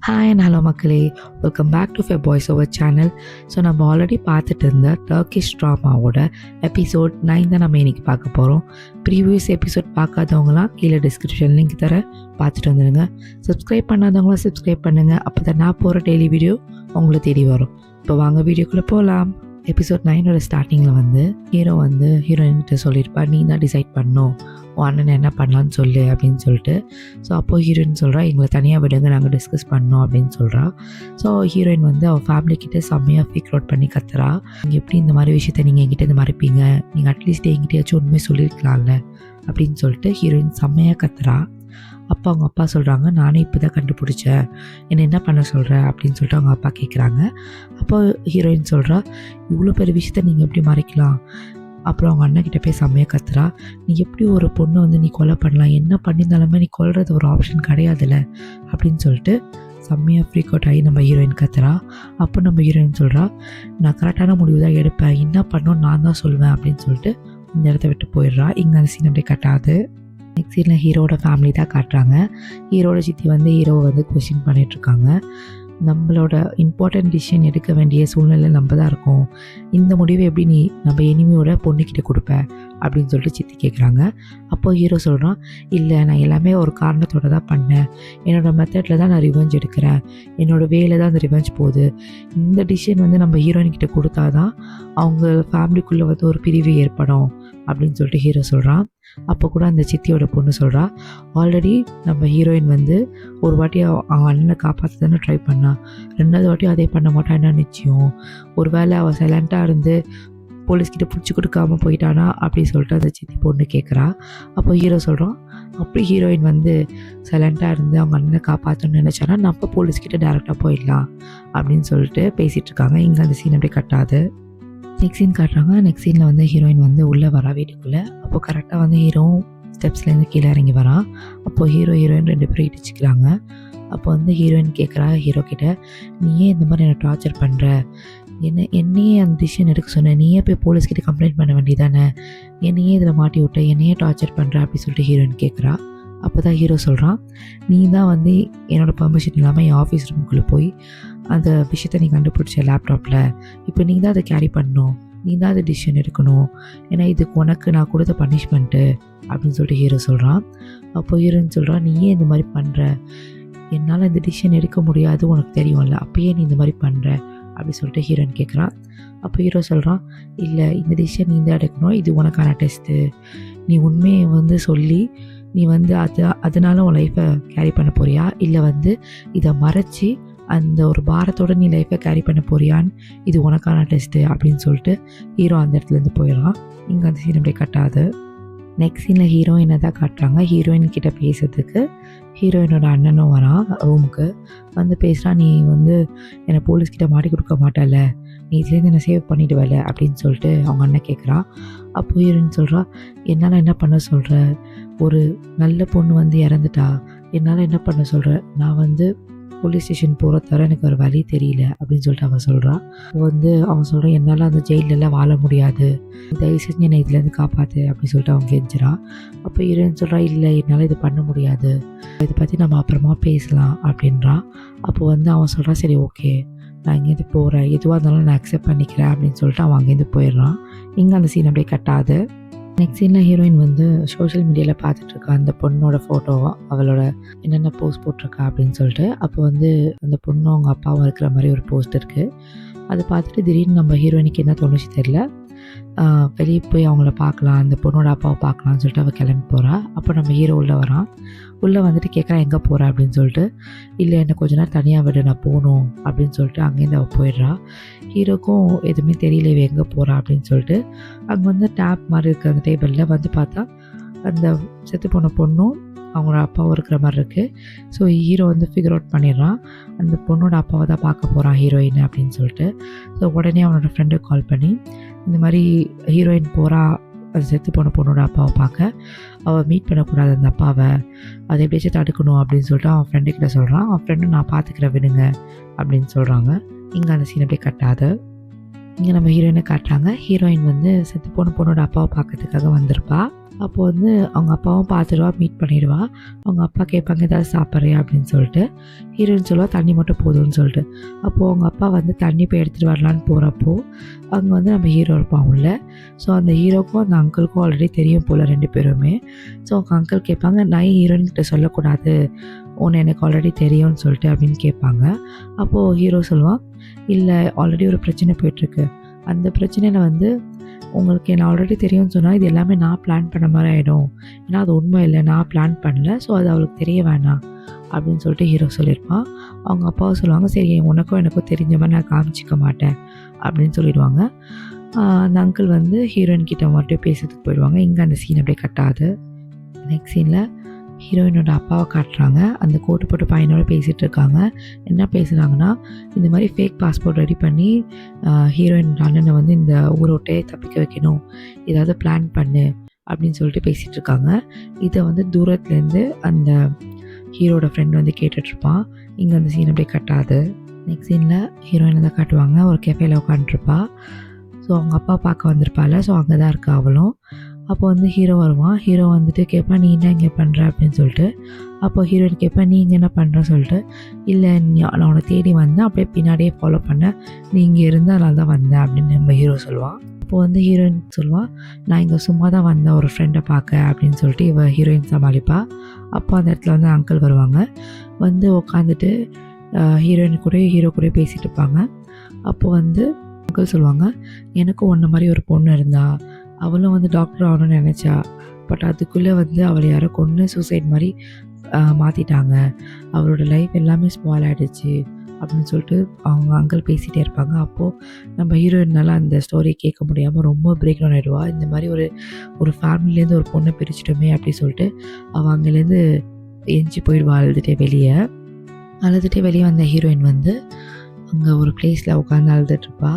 Hi and hello மக்களே, welcome back to fair boys our channel. So நம்ம already பார்த்துட்டு இருந்த டர்க்கிஷ் ட்ராமாவோட எபிசோட் 9 தான் நம்ம இன்றைக்கி பார்க்க போகிறோம். ப்ரீவியஸ் எபிசோட் பார்க்காதவங்களாம் கீழே டிஸ்கிரிப்ஷன் லிங்க் தர பார்த்துட்டு வந்துடுங்க. சப்ஸ்கிரைப் பண்ணாதவங்களாம் சப்ஸ்கிரைப் பண்ணுங்கள், அப்போ தான் நான் போகிற டெய்லி வீடியோ உங்களை தேடி வரும். இப்போ வாங்க வீடியோக்குள்ளே போகலாம். எபிசோட் 9ஓட ஸ்டார்டிங்கில் வந்து ஹீரோ வந்து ஹீரோயின்கிட்ட சொல்லியிருப்பா, நீ தான் டிசைட் பண்ணணும், உன் அண்ணன் என்ன பண்ணலான்னு சொல்லு அப்படின்னு சொல்லிட்டு. ஸோ அப்போது ஹீரோயின் சொல்கிறா, எங்களை தனியாக விடுங்க, நாங்கள் டிஸ்கஸ் பண்ணோம் அப்படின்னு சொல்கிறா. ஸோ ஹீரோயின் வந்து அவள் ஃபேமிலிக்கிட்ட செம்மையாக ஃபிக் அவுட் பண்ணி கத்துறா, நீங்கள் எப்படி இந்த மாதிரி விஷயத்த நீங்கள் என்கிட்ட இருந்து மறைப்பீங்க, நீங்கள் அட்லீஸ்ட் என்கிட்டயாச்சும் உண்மையை சொல்லியிருக்கலாம்ல அப்படின்னு சொல்லிட்டு ஹீரோயின் செம்மையாக கத்துறா. அப்போ அவங்க அப்பா சொல்கிறாங்க, நானே இப்போ தான் கண்டுபிடிச்சேன், என்ன பண்ண சொல்கிற அப்படின்னு சொல்லிட்டு அவங்க அப்பா கேட்குறாங்க. அப்போ ஹீரோயின் சொல்கிறா, இவ்வளோ பெரிய விஷயத்த நீங்கள் எப்படி மறைக்கலாம். அப்புறம் அவங்க அண்ணன்கிட்ட போய் செம்மையாக கத்துறா, நீ எப்படி ஒரு பொண்ணு வந்து நீ கொலை பண்ணலாம், என்ன பண்ணியிருந்தாலுமே நீ கொல்றது ஒரு ஆப்ஷன் கிடையாதுல்ல அப்படின்னு சொல்லிட்டு செம்மையாக ஃப்ரீக் அவுட் ஆகி நம்ம ஹீரோயின் கத்துறா. அப்போ நம்ம ஹீரோயின் சொல்கிறா, நான் கரெக்டான முடிவு தான் எடுப்பேன், என்ன பண்ணணும் நான் தான் சொல்லுவேன் அப்படின்னு சொல்லிட்டு இந்த இடத்த விட்டு போயிடுறா. இங்கே அந்த சீன் அப்படியே கட்டாது. நெக்ஸ்ட் சீனில் ஹீரோட ஃபேமிலி தான் காட்டுறாங்க. ஹீரோட சித்தி வந்து ஹீரோவை வந்து கொஸ்டின் பண்ணிகிட்ருக்காங்க. நம்மளோட இம்பார்ட்டன்ட் டிசிஷன் எடுக்க வேண்டிய சூழ்நிலை நம்ம தான் இருக்கோம், இந்த முடிவை எப்படி நீ நம்ம எனிமியோட பொண்ணுக்கிட்ட கொடுப்ப அப்படின்னு சொல்லிட்டு சித்தி கேட்குறாங்க. அப்போ ஹீரோ சொல்கிறான், இல்லை நான் எல்லாமே ஒரு காரணத்தோடு தான் பண்ணேன், என்னோடய மெத்தடில் தான் நான் ரிவெஞ்ச் எடுக்கிறேன், என்னோடய வேலை தான் அந்த ரிவெஞ்ச் போகுது, இந்த டிசிஷன் வந்து நம்ம ஹீரோயின்கிட்ட கொடுத்தா தான் அவங்க ஃபேமிலிக்குள்ளே வந்து ஒரு பிரிவு ஏற்படும் அப்படின்னு சொல்லிட்டு ஹீரோ சொல்கிறான். அப்போ கூட அந்த சித்தியோட பொண்ணு சொல்கிறா, ஆல்ரெடி நம்ம ஹீரோயின் வந்து ஒரு வாட்டி அவன் அண்ணனை காப்பாற்ற தானே ட்ரை பண்ணா, ரெண்டாவது வாட்டி அதே பண்ண மாட்டான், என்ன நிச்சயம், ஒரு வேளை அவள் சைலண்ட்டாக இருந்து போலீஸ்கிட்ட பிடிச்சி கொடுக்காம போயிட்டானா அப்படின்னு சொல்லிட்டு அந்த சித்தி பொண்ணு கேட்குறா. அப்போ ஹீரோ சொல்கிறான், அப்படி ஹீரோயின் வந்து சைலண்ட்டாக இருந்து அவங்க அண்ணனை காப்பாற்றணும்னு நினச்சானா நம்ம போலீஸ்கிட்ட டேரெக்டாக போயிடலாம் அப்படின்னு சொல்லிட்டு பேசிகிட்டு இருக்காங்க. இங்கே அந்த சீன் அப்படியே கட்டாது. நெக்ஸ்ட் சீன் காட்டுறாங்க. நெக்ஸ்ட் சீனில் வந்து ஹீரோயின் வந்து உள்ளே வரா வீட்டுக்குள்ளே. அப்போது கரெக்டாக வந்து ஹீரோ ஸ்டெப்ஸ்லேருந்து கீழே இறங்கி வரான். அப்போது ஹீரோயின் 2 பேரும் இடிச்சிக்கிறாங்க. அப்போ வந்து ஹீரோயின் கேட்குறா ஹீரோ கிட்ட, நீயே இந்த மாதிரி என்னை டார்ச்சர் பண்ணுற, என்னையே அந்த டிசிஷன் எடுக்க சொன்னேன், நீயே போய் போலீஸ்கிட்ட கம்ப்ளைண்ட் பண்ண வேண்டியதானே, என்னையே இதில் மாட்டி விட்ட, என்னையே டார்ச்சர் பண்ணுற அப்படி சொல்லிட்டு ஹீரோயின் கேட்குறா. அப்போ தான் ஹீரோ சொல்கிறான், நீ தான் வந்து என்னோடய பர்மிஷன் இல்லாமல் என் ஆஃபீஸ் ரூமுக்குள்ளே போய் அந்த விஷயத்தை நீ கண்டுபிடிச்ச லேப்டாப்பில், இப்போ நீ தான் அதை கேரி பண்ணணும், நீ தான் அதை டிசிஷன் எடுக்கணும், ஏன்னா இதுக்கு உனக்கு நான் கொடுத்த பனிஷ்மெண்ட்டு அப்படின்னு சொல்லிட்டு ஹீரோ சொல்கிறான். அப்போ ஹீரோன்னு சொல்கிறான், நீ ஏன் இந்த மாதிரி பண்ணுற, என்னால் இந்த டிசிஷன் எடுக்க முடியாது உனக்கு தெரியும்ல, அப்பயே நீ இந்த மாதிரி பண்ணுற அப்படி சொல்லிட்டு ஹீரோயின் கேட்குறான். அப்போ ஹீரோ சொல்கிறான், இல்லை இந்த டிசிஷன் நீ தான் எடுக்கணும், இது உனக்கான டெஸ்ட்டு, நீ உண்மையை வந்து சொல்லி நீ வந்து அதனால உன் லைஃப்பை கேரி பண்ண போறியா, இல்லை வந்து இதை மறைச்சி அந்த ஒரு பாரத்தோட நீ லைஃப்பை கேரி பண்ண போறியான்னு, இது உனக்கான டெஸ்ட்டு அப்படின்னு சொல்லிட்டு ஹீரோ அந்த இடத்துலேருந்து போயிடலாம். இங்கே அந்த சீன் அப்படியே கட்டாது. நெக்ஸ்ட் சீனில் ஹீரோயினை தான் காட்டுறாங்க. ஹீரோயின் கிட்ட பேசுறதுக்கு ஹீரோயினோட அண்ணனும் வரான் ரூமுக்கு வந்து பேசுகிறான், நீ வந்து என்னை போலீஸ்கிட்ட மாட்டி கொடுக்க மாட்டல, நீ இதுலேருந்து என்னை சேவ் பண்ணிவிடுவல அப்படின்னு சொல்லிட்டு அவங்க அண்ணன் கேட்குறான். அப்போ ஹீரோயின் சொல்கிறா, என்னால் என்ன பண்ண சொல்கிற, ஒரு நல்ல பொண்ணு வந்து இறந்துட்டா, என்னால் என்ன பண்ண சொல்கிற, நான் வந்து போலீஸ் ஸ்டேஷன் போகிற தவிர எனக்கு ஒரு வழி தெரியல அப்படின்னு சொல்லிட்டு அவன் சொல்கிறான். அவன் சொல்கிறான், என்னால் அந்த ஜெயிலெல்லாம் வாழ முடியாது, தயவு செஞ்சு என்னை இதுலேருந்து காப்பாற்று அப்படின்னு சொல்லிட்டு அவன் கெஞ்சிறான். அப்போ ஹீரோயின் சொல்கிறா, இல்லை என்னால் இது பண்ண முடியாது, இதை பற்றி நம்ம அப்புறமா பேசலாம் அப்படின்றான். அப்போ அவன் சொல்கிறான், சரி ஓகே நான் இங்கேருந்து போகிறேன், எதுவாக இருந்தாலும் நான் அக்செப்ட் பண்ணிக்கிறேன் அப்படின்னு சொல்லிட்டு அவன் அங்கேருந்து போயிடுறான். இங்கே அந்த சீன் அப்படியே கட்டாது. நெக்ஸ்ட் சீனில் ஹீரோயின் வந்து சோஷியல் மீடியாவில் பார்த்துட்ருக்கா அந்த பொண்ணோட ஃபோட்டோவை, அவளோட என்னென்ன போஸ்ட் போட்டிருக்கா அப்படின்னு சொல்லிட்டு. அப்போ அந்த பொண்ணும் அவங்க அப்பாவும் இருக்கிற மாதிரி ஒரு போஸ்ட் இருக்குது. அதை பார்த்துட்டு திடீர்னு நம்ம ஹீரோயினுக்கு என்ன தோணுச்சு தெரியல, வெளியே போய் அவங்கள பார்க்கலாம், அந்த பொண்ணோட அப்பாவை பார்க்கலான்னு சொல்லிட்டு அவள் கிளம்பி போகிறா. அப்போ நம்ம ஹீரோ உள்ளே வரான். உள்ளே வந்துட்டு கேட்குறான், எங்கே போகிற அப்படின்னு சொல்லிட்டு. இல்லை என்னை கொஞ்ச நேரம் தனியாக விடு, நான் போகணும் அப்படின்னு சொல்லிட்டு அங்கேருந்து அவள் போயிடுறா. ஹீரோக்கும் எதுவுமே தெரியல இவ எங்கே போகிறா அப்படின்னு சொல்லிட்டு அங்கே டேப் மாதிரி இருக்குது அந்த டேபிளில் வந்து பார்த்தா அந்த செத்து போன பொண்ணும் அவங்களோட அப்பாவும் இருக்கிற மாதிரி இருக்குது. ஸோ ஹீரோ ஃபிகர் அவுட் பண்ணிடுறான், அந்த பொண்ணோட அப்பாவை தான் பார்க்க போகிறான் ஹீரோயின் அப்படின்னு சொல்லிட்டு. ஸோ உடனே அவனோட ஃப்ரெண்டுக்கு கால் பண்ணி, இந்த மாதிரி ஹீரோயின் போகிறா அது செத்து போன பொண்ணோட அப்பாவை பார்க்க, அவள் மீட் பண்ணக்கூடாது அந்த அப்பாவை, அதை எப்படியாச்சும் தடுக்கணும் அப்படின்னு சொல்லிட்டு அவன் ஃப்ரெண்டுக்கிட்ட சொல்கிறான். அவன் ஃப்ரெண்டு, நான் பார்த்துக்கிறேன் விடுங்க அப்படின்னு சொல்கிறாங்க. இங்கே அந்த சீன் அப்படியே கட்டாது. இங்கே நம்ம ஹீரோயினை காட்டுறாங்க. ஹீரோயின் செத்து போன பொண்ணோட அப்பாவை பார்க்கறதுக்காக வந்திருப்பா. அப்போ வந்து அவங்க அப்பாவும் பார்த்துடுவா, மீட் பண்ணிடுவா. அவங்க அப்பா கேட்பாங்க ஏதாவது சாப்பிட்றியா அப்படின்னு சொல்லிட்டு. ஹீரோயின் சொல்லுவா தண்ணி மட்டும் போதும்னு சொல்லிட்டு. அப்போது அவங்க அப்பா வந்து தண்ணி போய் எடுத்துகிட்டு வரலான்னு போகிறப்போ அங்கே வந்து நம்ம ஹீரோ இருப்பான் உள்ள. ஸோ அந்த ஹீரோக்கும் அந்த அங்கிளுக்கும் ஆல்ரெடி தெரியும் போல் 2 பேருமே. ஸோ அவங்க அங்கிள் கேட்பாங்க நான் ஹீரோயின்கிட்ட சொல்லக்கூடாது, உன்னை எனக்கு ஆல்ரெடி தெரியும்னு சொல்லிட்டு அப்படின்னு கேட்பாங்க. அப்போது ஹீரோ சொல்லுவான் இல்லை ஆல்ரெடி ஒரு பிரச்சனை போயிட்டுருக்கு, அந்த பிரச்சனையில் வந்து உங்களுக்கு என்ன ஆல்ரெடி தெரியும்னு சொன்னால் இது எல்லாமே நான் பிளான் பண்ண மாதிரி ஆகிடும், ஏன்னா அது உண்மை இல்லை, நான் பிளான் பண்ணல, ஸோ அது அவளுக்கு தெரிய வேணாம் அப்படின்னு சொல்லிட்டு ஹீரோ சொல்லியிருப்பான். அவங்க அப்பாவும் சொல்லுவாங்க சரி உனக்கும் எனக்கும் தெரிஞ்ச மாதிரி நான் காமிச்சிக்க மாட்டேன் அப்படின்னு சொல்லிடுவாங்க. அந்த அங்கிள் வந்து ஹீரோயின் கிட்ட மட்டும் பேசுறதுக்கு போயிடுவாங்க. இங்கே அந்த சீன் அப்படியே கட்டாது. நெக்ஸ்ட் சீனில் ஹீரோயினோட அப்பாவை காட்டுறாங்க. அந்த கோட்டு போட்டு பையனோட பேசிகிட்டு இருக்காங்க. என்ன பேசுகிறாங்கன்னா இந்த மாதிரி ஃபேக் பாஸ்போர்ட் ரெடி பண்ணி ஹீரோயினோட அண்ணனை வந்து இந்த ஊரோட்டே தப்பிக்க வைக்கணும், ஏதாவது பிளான் பண்ணு அப்படின்னு சொல்லிட்டு பேசிகிட்டு இருக்காங்க. இதை வந்து தூரத்துலேருந்து அந்த ஹீரோட ஃப்ரெண்ட் வந்து கேட்டுட்ருப்பான். இங்கே அந்த சீன் அப்படியே கட்டாது. நெக்ஸ்ட் சீனில் ஹீரோயினை தான் காட்டுவாங்க. ஒரு கெஃபேல உட்காந்துருப்பா. ஸோ அவங்க அப்பா பார்க்க வந்திருப்பாள். ஸோ அங்கே தான் இருக்கா அவளும். அப்போ வந்து ஹீரோ வருவான். ஹீரோ வந்துட்டு கேட்பான் நீ என்ன இங்கே பண்ணுற அப்படின்னு சொல்லிட்டு. அப்போ ஹீரோயின் கேட்பேன் நீ இங்கே என்ன பண்ணுறன்னு சொல்லிட்டு. இல்லை நான் உன்னை தேடி வந்தேன், அப்படியே பின்னாடியே ஃபாலோ பண்ணேன், நீ இங்கே இருந்து அதனால தான் வந்தேன் அப்படின்னு நம்ம ஹீரோ சொல்லுவான். அப்போது வந்து ஹீரோயின் சொல்லுவான் நான் இங்கே சும்மா தான் வந்தேன் ஒரு ஃப்ரெண்டை பார்க்க அப்படின்னு சொல்லிட்டு இவ ஹீரோயின் சமாளிப்பா. அப்போ அந்த இடத்துல வந்து அங்கிள் வருவாங்க. வந்து உட்காந்துட்டு ஹீரோயின் கூட ஹீரோ கூட பேசிகிட்டு இருப்பாங்க. அப்போ வந்து அங்கிள் சொல்லுவாங்க எனக்கு உன்ன மாதிரி ஒரு பொண்ணு இருந்தா, அவளும் வந்து டாக்டர் ஆகணும்னு நினச்சா, பட் அதுக்குள்ளே வந்து அவளை யாரோ கொன்று சூசைட் மாதிரி மாற்றிட்டாங்க, அவளோட லைஃப் எல்லாமே ஸ்பாயில் ஆகிடுச்சு அப்படின்னு சொல்லிட்டு அவங்க அங்கிள் பேசிகிட்டே இருப்பாங்க. அப்போது நம்ம ஹீரோயினால் அந்த ஸ்டோரியை கேட்க முடியாமல் ரொம்ப பிரேக் டவுன் ஆகிடுவா. இந்த மாதிரி ஒரு ஃபேமிலிலேருந்து ஒரு பொண்ணை பிரிச்சிட்டோமே அப்படி சொல்லிட்டு அவள் அங்கேலேருந்து எஞ்சி போயிடுவா அழுதுகிட்டே வெளியே வந்த ஹீரோயின் வந்து அங்கே ஒரு பிளேஸில் உட்காந்து அழுதுட்ருப்பா.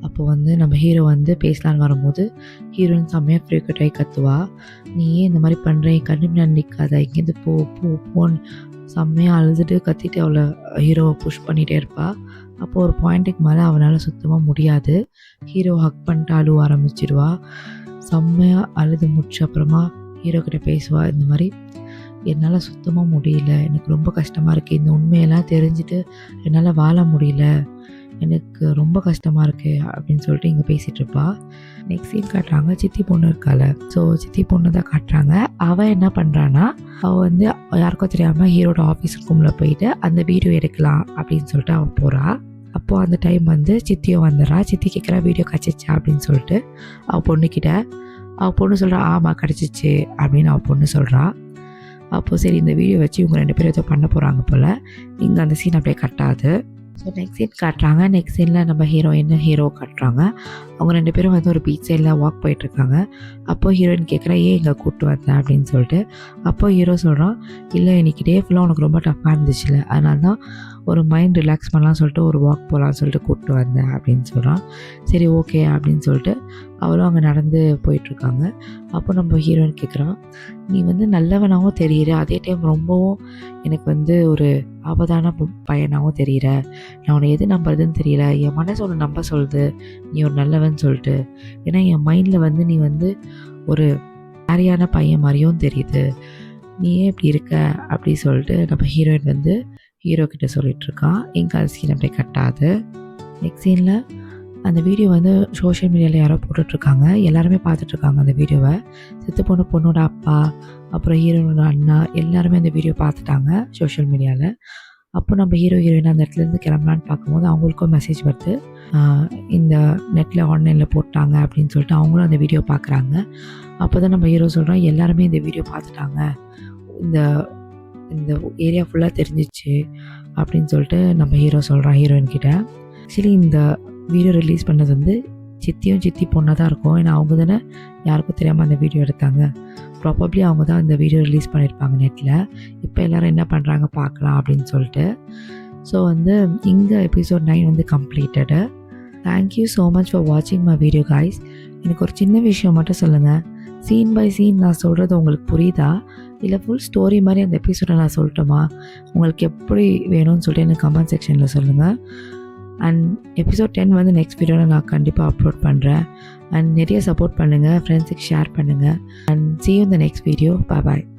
அப்போ வந்து நம்ம ஹீரோ வந்து பேசலான்னு வரும்போது ஹீரோயின் செம்மையாக ஃப்ரீக்கட்டாகி கத்துவா, நீ ஏன் இந்த மாதிரி பண்ணுற, என் கண்ணு முன்னாடி நிற்காத, இங்கேருந்து போன்னு செம்மையாக அழுதுட்டு கத்திட்டு அவளை ஹீரோவை புஷ் பண்ணிகிட்டே இருப்பா. அப்போது ஒரு பாயிண்ட்டுக்கு மேலே அவனால் சுத்தமாக முடியாது. ஹீரோ ஹக் பண்ணிட்டு அழுவ ஆரம்பிச்சிடுவா. செம்மையாக அழுது முடிச்ச அப்புறமா ஹீரோ கிட்ட பேசுவா, இந்த மாதிரி என்னால் சுத்தமாக முடியல, எனக்கு ரொம்ப கஷ்டமாக இருக்குது, இந்த உண்மையெல்லாம் தெரிஞ்சுட்டு என்னால் வாழ முடியல, எனக்கு ரொம்ப கஷ்டமாக இருக்குது அப்படின்னு சொல்லிட்டு இங்கே பேசிகிட்ருப்பா. நெக்ஸ்ட் சீன் காட்டுறாங்க, சித்தி பொண்ணு இருக்கால. ஸோ சித்தி பொண்ணு தான் காட்டுறாங்க. அவள் என்ன பண்ணுறான்னா அவள் வந்து யாருக்கும் தெரியாமல் ஹீரோட ஆஃபீஸ் ரூமில் போயிட்டு அந்த வீடியோ எடுக்கலாம் அப்படின்னு சொல்லிட்டு அவள் போகிறா. அப்போது அந்த டைம் வந்து சித்தியும் வந்துடுறா. சித்தி கேட்குறா வீடியோ கிடச்சிச்சா அப்படின்னு சொல்லிட்டு அவள் பொண்ணுக்கிட்ட. அவள் பொண்ணு சொல்கிறா ஆமாம் கிடச்சிச்சு அப்படின்னு அவள் பொண்ணு சொல்கிறா. அப்போது சரி இந்த வீடியோ வச்சு இவங்க 2 பேரும் ஏதோ பண்ண போகிறாங்க போல். இங்கே அந்த சீன் அப்படியே கட்டாது. ஸோ நெக்ஸ்ட் சீன் காட்டுறாங்க. நெக்ஸ்ட் சீனில் நம்ம ஹீரோ காட்டுறாங்க. அவங்க 2 பேரும் வந்து ஒரு பீச் சைடில் வாக் போயிட்டுருக்காங்க. அப்போது ஹீரோயின் கேட்குறா ஏன் இங்கே கூப்பிட்டு வந்தேன் அப்படின்னு சொல்லிட்டு. அப்போ ஹீரோ சொல்கிறான் இல்லை இன்னைக்கு டே ஃபுல்லாக உனக்கு ரொம்ப டஃப்பாக இருந்துச்சுல, அதனால தான் ஒரு மைண்ட் ரிலாக்ஸ் பண்ணலாம்னு சொல்லிட்டு ஒரு வாக் போகலான்னு சொல்லிட்டு கூப்பிட்டு வந்தேன் அப்படின்னு சொல்கிறான். சரி ஓகே அப்படின்னு சொல்லிட்டு அவளும் அங்கே நடந்து போயிட்டுருக்காங்க. அப்போ நம்ம ஹீரோயின் கேட்குறான் நீ வந்து நல்லவனாகவும் தெரிகிற, அதே டைம் ரொம்பவும் எனக்கு வந்து ஒரு ஆபத்தான பையனாகவும் தெரிகிற, நான் உன்னை எது நம்புறதுன்னு தெரியல, என் மனசு ஒன்று நம்ப சொல்லுது நீ ஒரு நல்லவன் சொல்லிட்டு, ஏன்னா என் மைண்டில் வந்து நீ வந்து ஒரு சரியான பையன் மாதிரியும் தெரியுது, நீ ஏன் இப்படி இருக்க அப்படி சொல்லிட்டு நம்ம ஹீரோயின் வந்து ஹீரோ கிட்ட சொல்லிகிட்ருக்கான். எங்கள் அது சீன் அப்படியே கட்டாது. நெக்ஸ்ட் சீனில் அந்த வீடியோ வந்து சோஷியல் மீடியாவில் யாரோ போட்டுட்ருக்காங்க. எல்லாருமே பார்த்துட்ருக்காங்க அந்த வீடியோவை. செத்து போன பொண்ணோட அப்பா, அப்புறம் ஹீரோனோட அண்ணா எல்லாருமே அந்த வீடியோ பார்த்துட்டாங்க சோஷியல் மீடியாவில். அப்போ நம்ம ஹீரோயின் அந்த இடத்துலேருந்து கிளம்பலான்னு பார்க்கும்போது அவங்களுக்கும் மெசேஜ் வருது, இந்த நெட்டில் ஆன்லைனில் போட்டாங்க அப்படின்னு சொல்லிட்டு அவங்களும் அந்த வீடியோ பார்க்குறாங்க. அப்போ தான் நம்ம ஹீரோ சொல்கிறோம் எல்லாருமே இந்த வீடியோ பார்த்துட்டாங்க, இந்த ஏரியா ஃபுல்லாக தெரிஞ்சிச்சு அப்படின்னு சொல்லிட்டு நம்ம ஹீரோ சொல்கிறான் ஹீரோயின் கிட்ட. ஆக்சுவலி இந்த வீடியோ ரிலீஸ் பண்ணது வந்து சித்தி பொண்ணாக தான் இருக்கும். ஏன்னா அவங்க தானே யாருக்கும் தெரியாமல் அந்த வீடியோ எடுத்தாங்க. ப்ராபப்ளி அவங்க தான் இந்த வீடியோ ரிலீஸ் பண்ணியிருப்பாங்க நெட்டில். இப்போ எல்லோரும் என்ன பண்ணுறாங்க பார்க்கலாம் அப்படின்னு சொல்லிட்டு. ஸோ வந்து இங்கே எபிசோட் 9 வந்து completed. Thank you so much for வாட்சிங் மை வீடியோ கைஸ். எனக்கு ஒரு சின்ன விஷயம் மட்டும் சொல்லுங்கள், சீன் பை சீன் நான் சொல்கிறது உங்களுக்கு புரியுதா, இல்லை ஃபுல் ஸ்டோரி மாதிரி அந்த எபிசோடை நான் சொல்லட்டுமா, உங்களுக்கு எப்படி வேணும்னு சொல்லிட்டு எனக்கு கமெண்ட் செக்ஷனில் சொல்லுங்கள். அண்ட் எபிசோட் 10 வந்து நெக்ஸ்ட் வீடியோவில் நான் கண்டிப்பாக அப்லோட் பண்ணுறேன். அண்ட் நிறைய சப்போர்ட் பண்ணுங்கள், ஃப்ரெண்ட்ஸுக்கு ஷேர் பண்ணுங்கள். And see you in the next video. Bye bye.